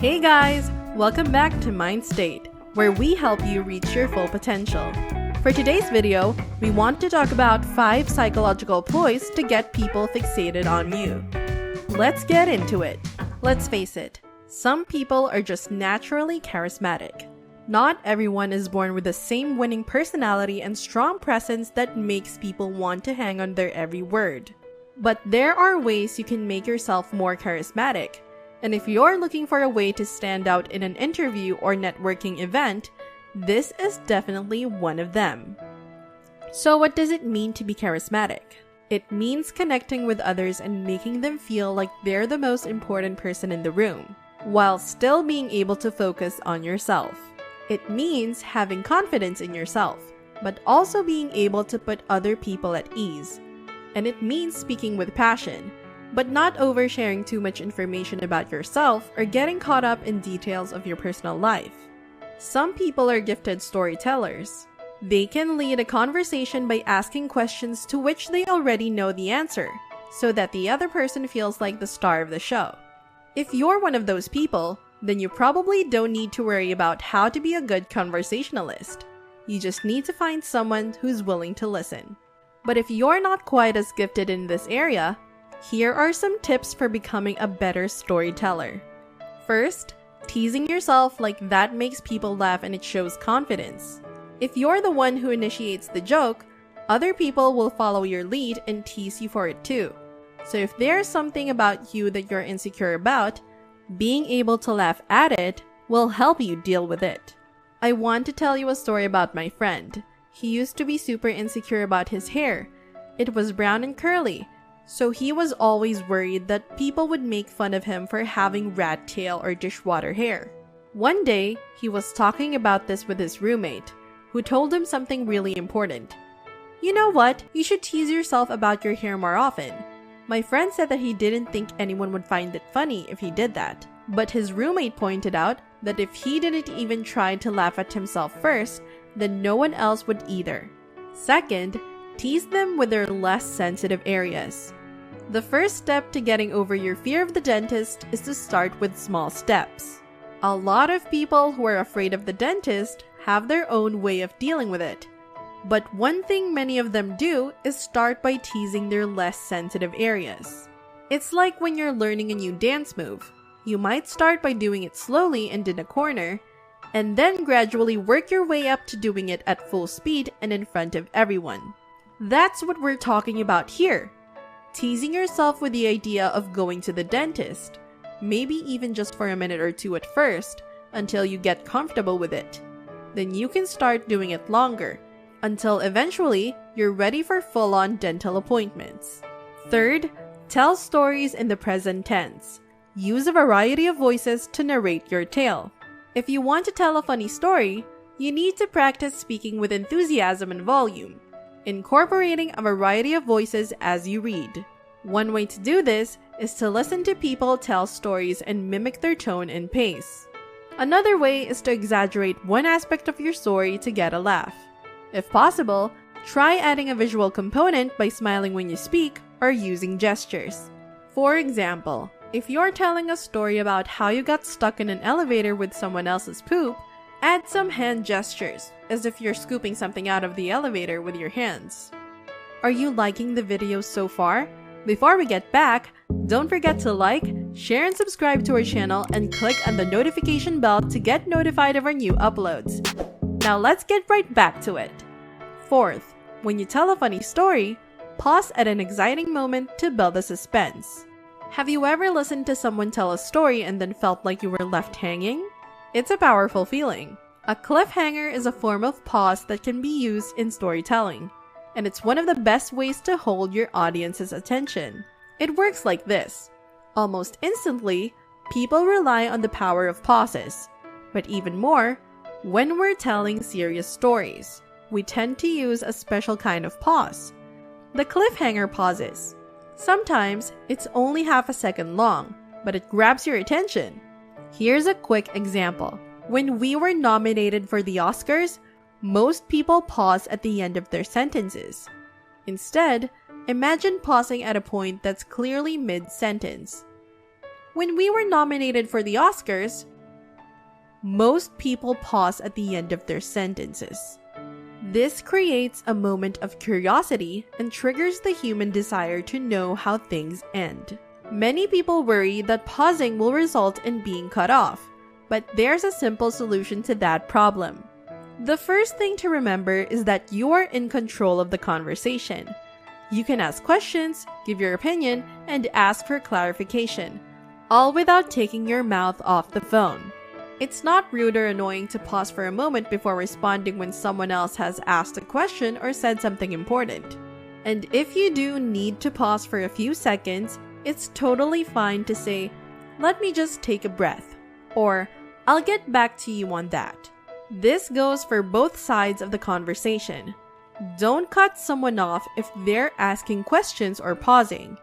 Hey guys! Welcome back to Mind State, where we help you reach your full potential. For today's video, we want to talk about 5 psychological ploys to get people fixated on you. Let's get into it. Let's face it, some people are just naturally charismatic. Not everyone is born with the same winning personality and strong presence that makes people want to hang on their every word. But there are ways you can make yourself more charismatic. And if you're looking for a way to stand out in an interview or networking event, this is definitely one of them. So what does it mean to be charismatic? It means connecting with others and making them feel like they're the most important person in the room, while still being able to focus on yourself. It means having confidence in yourself, but also being able to put other people at ease. And it means speaking with passion, but not oversharing too much information about yourself or getting caught up in details of your personal life. Some people are gifted storytellers. They can lead a conversation by asking questions to which they already know the answer, so that the other person feels like the star of the show. If you're one of those people, then you probably don't need to worry about how to be a good conversationalist. You just need to find someone who's willing to listen. But if you're not quite as gifted in this area, here are some tips for becoming a better storyteller. First, teasing yourself like that makes people laugh and it shows confidence. If you're the one who initiates the joke, other people will follow your lead and tease you for it too. So if there's something about you that you're insecure about, being able to laugh at it will help you deal with it. I want to tell you a story about my friend. He used to be super insecure about his hair. It was brown and curly. So he was always worried that people would make fun of him for having rat tail or dishwater hair. One day, he was talking about this with his roommate, who told him something really important. You know what? You should tease yourself about your hair more often. My friend said that he didn't think anyone would find it funny if he did that. But his roommate pointed out that if he didn't even try to laugh at himself first, then no one else would either. Second, tease them with their less sensitive areas. The first step to getting over your fear of the dentist is to start with small steps. A lot of people who are afraid of the dentist have their own way of dealing with it. But one thing many of them do is start by teasing their less sensitive areas. It's like when you're learning a new dance move. You might start by doing it slowly and in a corner, and then gradually work your way up to doing it at full speed and in front of everyone. That's what we're talking about here. Teasing yourself with the idea of going to the dentist, maybe even just for a minute or two at first, until you get comfortable with it. Then you can start doing it longer, until eventually you're ready for full-on dental appointments. Third, tell stories in the present tense. Use a variety of voices to narrate your tale. If you want to tell a funny story, you need to practice speaking with enthusiasm and volume, incorporating a variety of voices as you read. One way to do this is to listen to people tell stories and mimic their tone and pace. Another way is to exaggerate one aspect of your story to get a laugh. If possible, try adding a visual component by smiling when you speak or using gestures. For example, if you're telling a story about how you got stuck in an elevator with someone else's poop, add some hand gestures, as if you're scooping something out of the elevator with your hands. Are you liking the video so far? Before we get back, don't forget to like, share and subscribe to our channel and click on the notification bell to get notified of our new uploads. Now let's get right back to it. Fourth, when you tell a funny story, pause at an exciting moment to build the suspense. Have you ever listened to someone tell a story and then felt like you were left hanging? It's a powerful feeling. A cliffhanger is a form of pause that can be used in storytelling, and it's one of the best ways to hold your audience's attention. It works like this. Almost instantly, people rely on the power of pauses. But even more, when we're telling serious stories, we tend to use a special kind of pause. The cliffhanger pauses. Sometimes it's only half a second long, but it grabs your attention. Here's a quick example. When we were nominated for the Oscars, most people pause at the end of their sentences. Instead, imagine pausing at a point that's clearly mid-sentence. When we were nominated for the Oscars, most people pause at the end of their sentences. This creates a moment of curiosity and triggers the human desire to know how things end. Many people worry that pausing will result in being cut off, but there's a simple solution to that problem. The first thing to remember is that you are in control of the conversation. You can ask questions, give your opinion, and ask for clarification, all without taking your mouth off the phone. It's not rude or annoying to pause for a moment before responding when someone else has asked a question or said something important. And if you do need to pause for a few seconds, it's totally fine to say, "Let me just take a breath," or "I'll get back to you on that." This goes for both sides of the conversation. Don't cut someone off if they're asking questions or pausing.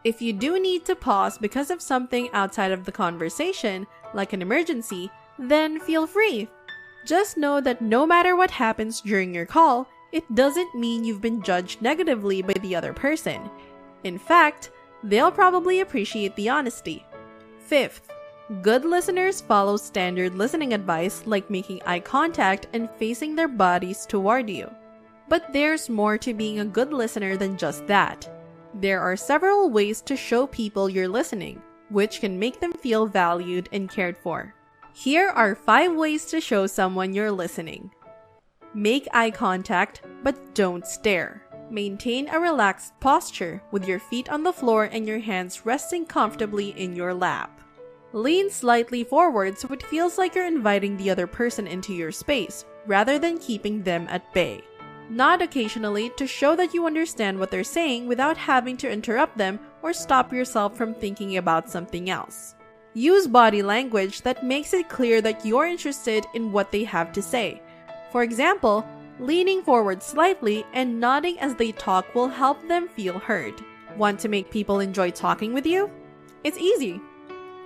If you do need to pause because of something outside of the conversation, like an emergency, then feel free. Just know that no matter what happens during your call, it doesn't mean you've been judged negatively by the other person. In fact, they'll probably appreciate the honesty. Fifth, good listeners follow standard listening advice like making eye contact and facing their bodies toward you. But there's more to being a good listener than just that. There are several ways to show people you're listening, which can make them feel valued and cared for. Here are 5 ways to show someone you're listening. Make eye contact, but don't stare. Maintain a relaxed posture with your feet on the floor and your hands resting comfortably in your lap. Lean slightly forward so it feels like you're inviting the other person into your space, rather than keeping them at bay. Nod occasionally to show that you understand what they're saying without having to interrupt them or stop yourself from thinking about something else. Use body language that makes it clear that you're interested in what they have to say. For example, leaning forward slightly and nodding as they talk will help them feel heard. Want to make people enjoy talking with you? It's easy.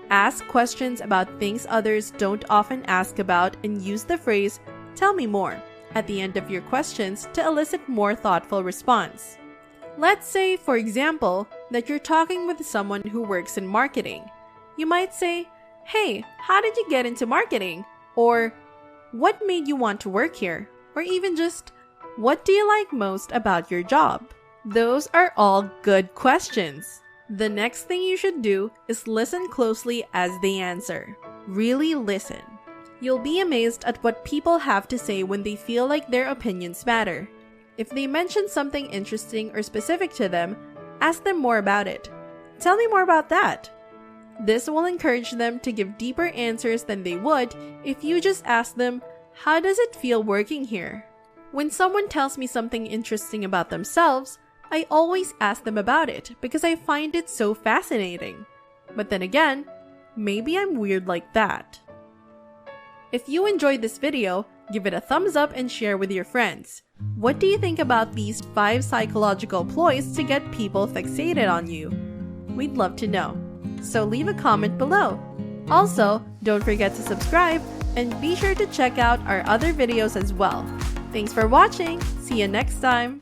Ask questions about things others don't often ask about and use the phrase, "Tell me more," at the end of your questions to elicit more thoughtful response. Let's say, for example, that you're talking with someone who works in marketing. You might say, "Hey, how did you get into marketing?" Or, "What made you want to work here?" Or even just, "What do you like most about your job?" Those are all good questions. The next thing you should do is listen closely as they answer. Really listen. You'll be amazed at what people have to say when they feel like their opinions matter. If they mention something interesting or specific to them, ask them more about it. "Tell me more about that." This will encourage them to give deeper answers than they would if you just ask them, "How does it feel working here?" When someone tells me something interesting about themselves, I always ask them about it because I find it so fascinating. But then again, maybe I'm weird like that. If you enjoyed this video, give it a thumbs up and share with your friends. What do you think about these 5 psychological ploys to get people fixated on you? We'd love to know. So leave a comment below. Also, don't forget to subscribe and be sure to check out our other videos as well. Thanks for watching. See you next time.